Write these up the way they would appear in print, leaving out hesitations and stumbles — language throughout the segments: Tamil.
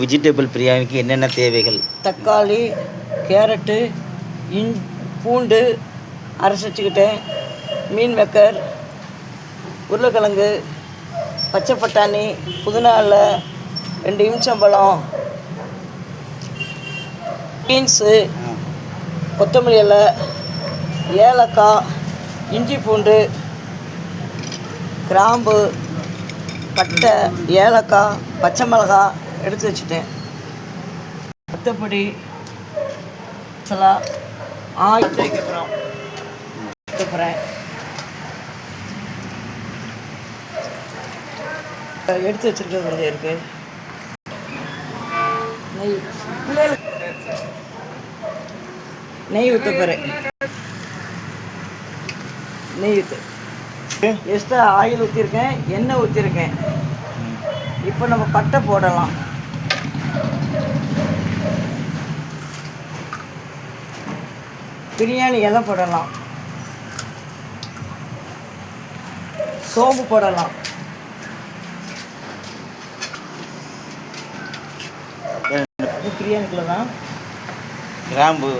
வெஜிடபிள் பிரியாணிக்கு என்னென்ன தேவைகள்? தக்காளி, கேரட்டு, பூண்டு அரைச்சி வச்சுக்கிட்டேன், மீன் மேக்கர், உருளைக்கிழங்கு, பச்சை பட்டாணி, புதினா இலை, 2 எலுமிச்சம்பழம், பீன்ஸு, கொத்தமல்லி இலை, ஏலக்காய், இஞ்சி பூண்டு, கிராம்பு, பட்டை, ஏலக்காய், பச்சை மிளகாய் எடுத்து வச்சுட்டேன். மற்றபடி மசாலா ஆயில் வைக்கிறோம் போகிறேன். எடுத்து வச்சுருக்கிறது கொஞ்சம் இருக்குது. நெய் பிள்ளைகளுக்கு நெய் ஊற்ற போகிறேன். நெய் ஊற்று எக்ஸ்ட்ரா ஆயில் ஊற்றிருக்கேன், எண்ணெய் ஊற்றிருக்கேன். இப்போ நம்ம பட்டை போடலாம். பிரியாணி இலை போடலாம், சோம்பு போடலாம், அது பிரியாணிக்குள்ள தான். கிராம்பு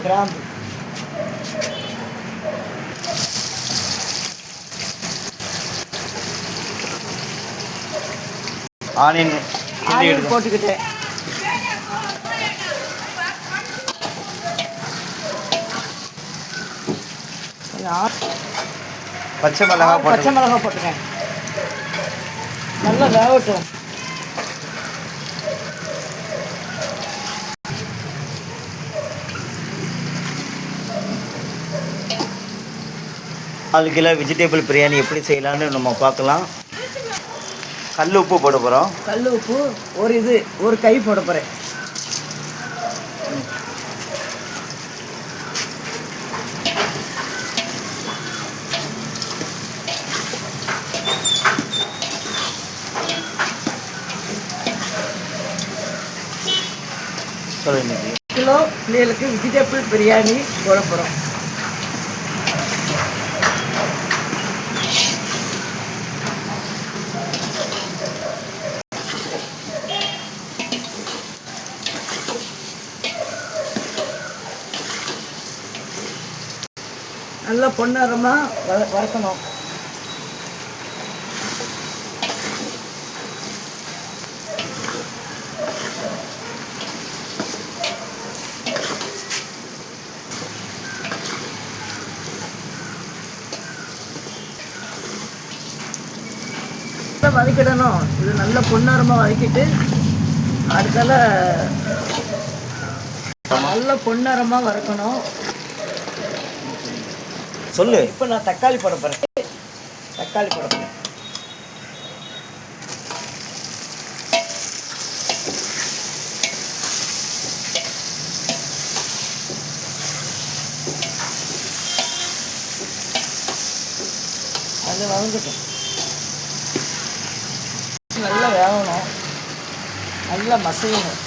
ஆனியன் போட்டுக்கிட்டேன். பச்சை மிளகாய் போட்டுக்கேன். நல்லா வேகட்டும். கிலோ வெஜிடபிள் பிரியாணி எப்படி செய்யலான்னு நம்ம பார்க்கலாம். கல் உப்பு போட போகிறோம். கல் உப்பு ஒரு கை போட போகிறேன். கிலோ பிள்ளைகளுக்கு வெஜிடபிள் பிரியாணி போட போகிறோம். நல்லா பொன்னரமாக வறுக்கணும். வதக்கிடணும். இது நல்ல பொன்னரமாக வதக்கிட்டு அடுத்தால நல்ல பொன்னரமாக வறுக்கணும். சொல்லு. இப்போ நான் தக்காளி போட போகிறேன். அது வதங்கட்டும். நல்லா வேகணும், நல்லா மசியணும்.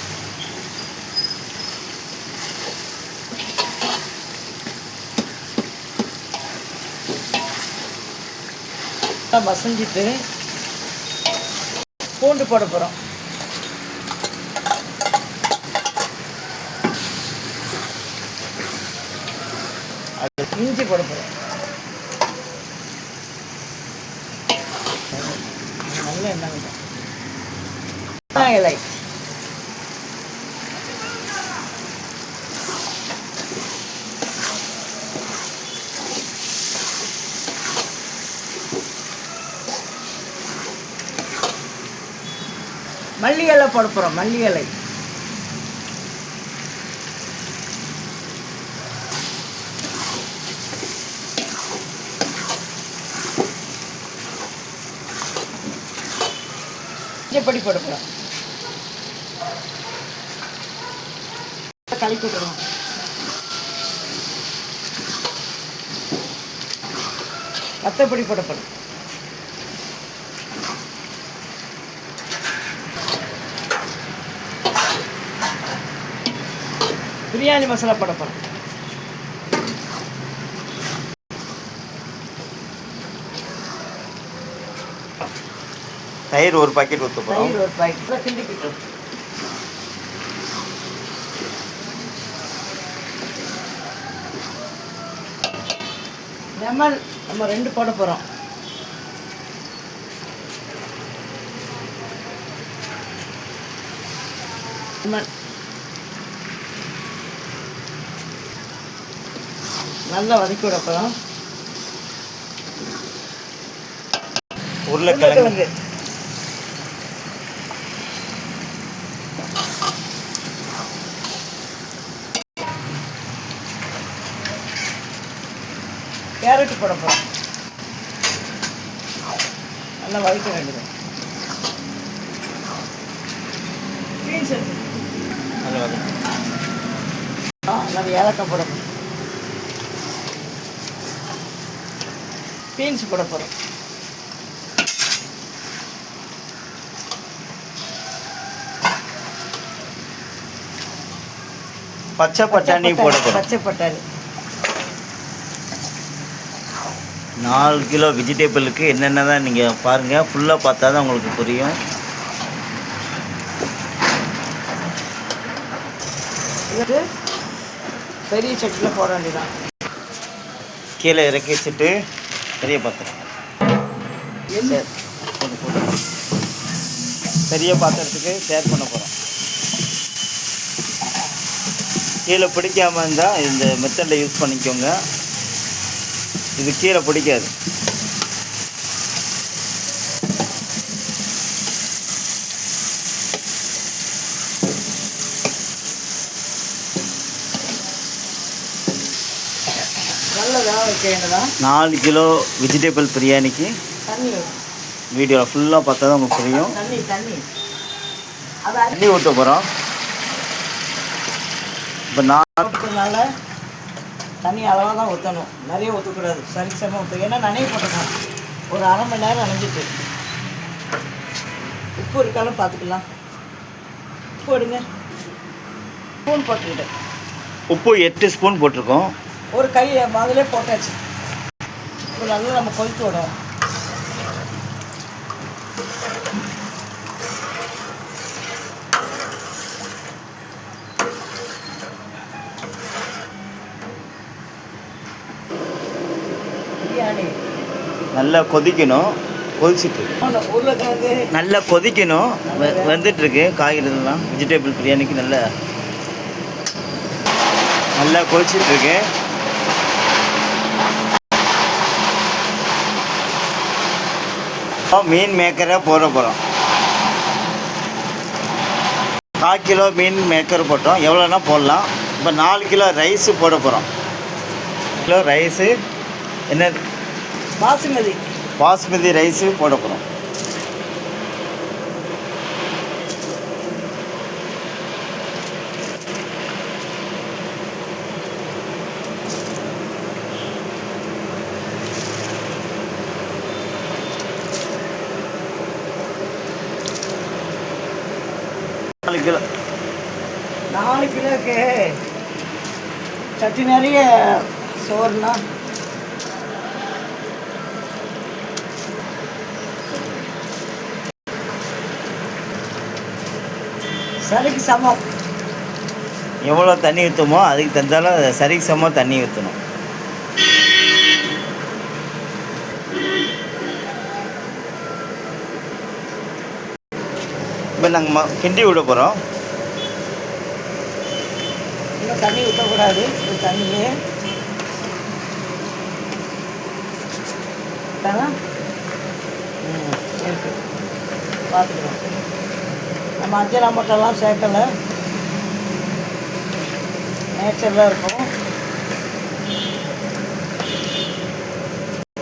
மசிஞ்சிட்டு பூண்டு போட போகிறோம். இஞ்சி போட போகிறோம். நல்ல எண்ணெய் இலை, மல்லி இலை போட போகிறோம். மல்லி இலை, இப்படி போட போகிறோம். கலக்கி விட்டுருவோம். மற்றபடி போடப்படும். பிரியாணி மசாலா போடப்படும். தயிர் ஒரு பாக்கெட் ஊற்ற போகிறோம். தயிர் ஒரு பாக்கெட் கிண்டிக்கிட்டோம். லெமன் நம்ம 2 போட போகிறோம். லெமன் நல்லா வதக்கி விட போகிறோம். உருளைக்கிழங்கு கேரட் போட போகிறோம். நல்லா வதக்க வேண்டியது. பீன்ஸ் நல்லா வதக்கு. நல்லா ஏலக்காய் போட போகிறோம். பீன்ஸ் போட போகிறோம். பச்சை பட்டாணி போட போகிறோம். பச்சை பட்டாணி 4 கிலோ வெஜிடபிளுக்கு என்னென்ன தான் நீங்கள் பாருங்கள், ஃபுல்லாக பார்த்தா தான் உங்களுக்கு புரியும். இது பெரிய சட்டியில் போட வேண்டியதான். கீழே இறக்கி வச்சுட்டு பெரிய பாத்திரம் எண்ணெய் பெரிய பாத்திரத்துக்கு ஷேர் பண்ண போகிறோம். கீழே பிடிக்காமல் இருந்தால் இந்த மெத்தடில் யூஸ் பண்ணிக்கோங்க. இது கீழே பிடிக்காது. நல்லா வேக வைக்க வேண்டியதான். 4 கிலோ வெஜிடபிள் பிரியாணிக்கு தண்ணி வீடியோவில் ஃபுல்லாக பார்த்தா தான் உங்களுக்கு புரியும். தண்ணி தண்ணி அதை தண்ணி ஊற்ற போகிறோம். இப்போ ஊற்றுறதுனால தண்ணி அளவாக தான் ஊற்றணும், நிறைய ஊற்றக்கூடாது. சரிசமாக ஊற்றணும். ஏன்னா நனைய போட்டுக்கலாம். ஒரு அரை மணி நேரம் நனைஞ்சிட்டு உப்பு இருக்காலும் பார்த்துக்கலாம். உப்பு எடுங்க. ஸ்பூன் போட்டுக்கிட்டேன். உப்பு 8 ஸ்பூன் போட்டிருக்கோம். ஒரு கை அதிலே போட்டாச்சு. இப்போ நல்லா நம்ம கொதித்து விடும். பிரியாணி நல்லா கொதிக்கணும். கொதிச்சுட்டு உருளைக்கிழங்கு நல்லா கொதிக்கணும். வந்துட்டுருக்கு காய்கறிலாம். வெஜிடபிள் பிரியாணிக்கு நல்லா கொதிச்சிட்ருக்கு. மீன் மேக்கரை போட போகிறோம். 1/4 கிலோ மீன் மேக்கர் போட்டோம். எவ்வளோனா போடலாம். இப்போ 4 கிலோ ரைஸு போட போகிறோம். கிலோ ரைஸு என்ன பாஸ்மதி ரைஸு போட போகிறோம். கிலோ 4 கிலோக்கு சட்டி நிறைய சோறுனா சரிக்கு சமம். எவ்வளோ தண்ணி ஊற்றுமோ அதுக்கு தந்தாலும் சரிக்கு சமமாக தண்ணி ஊற்றணும். இப்போ நாங்கள் கிண்டி விட போகிறோம். இன்னும் தண்ணி ஊற்றக்கூடாது. இது தண்ணியே இருக்கு. பார்த்துக்கலாம். நம்ம அஞ்சலா மட்டெல்லாம் சேர்க்கலை, நேச்சரில் இருக்கும்.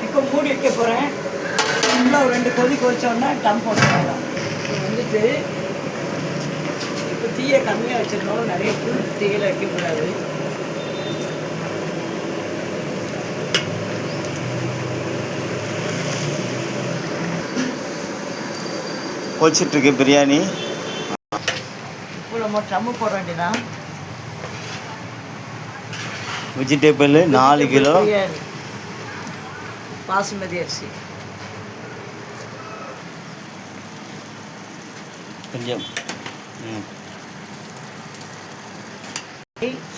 இப்போ மூடி வைக்க போகிறேன். இன்னும் 2 கொதி கொதிச்சோன்னா டம் போட்டுக்கலாம். வந்துட்டு இப்போ தீயை கம்மியாக வச்சுருந்தாலும் நிறைய புல் தீயில் வைக்கக்கூடாது. கொதிச்சிட்ருக்கு பிரியாணி. இப்போ நம்ம ட்ரம்மு போட வேண்டியதான். வெஜிடபிள் 4 கிலோ பிரியாணி பாசுமதி அரிசி கொஞ்சம்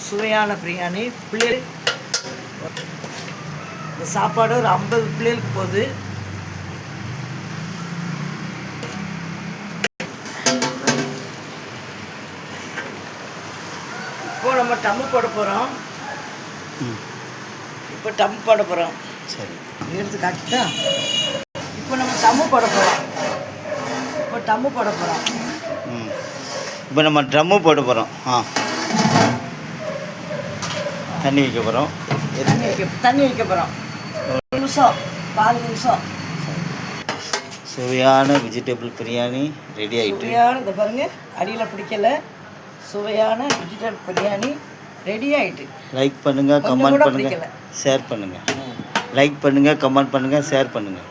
சுவையான பிரியாணி. பிள்ளை இந்த சாப்பாடு ஒரு 50 பிள்ளைகளுக்கு போகுது. இப்போ நம்ம டம்மு போட போகிறோம். ம் இப்போ டம்மு போட போகிறோம். சரி எடுத்து காட்டுட்டா. இப்போ நம்ம டம்மு போட போகிறோம். இப்போ டம்மு போட போகிறோம். ம் இப்போ நம்ம ட்ரம்மு போட போகிறோம். தண்ணி வைக்க போகிறோம். தண்ணி வைக்க போகிறோம். 1 நிமிஷம் 4 நிமிஷம். சுவையான வெஜிடபிள் பிரியாணி ரெடி ஆகிட்டு. சுவையான இந்த பாருங்க அடியில் பிடிக்கல. சுவையான வெஜிடபிள் பிரியாணி ரெடி ஆகிட்டு. லைக் பண்ணுங்கள், கமெண்ட் பண்ணுங்கள், ஷேர் பண்ணுங்கள். லைக் பண்ணுங்கள், கமெண்ட் பண்ணுங்கள், ஷேர் பண்ணுங்கள்.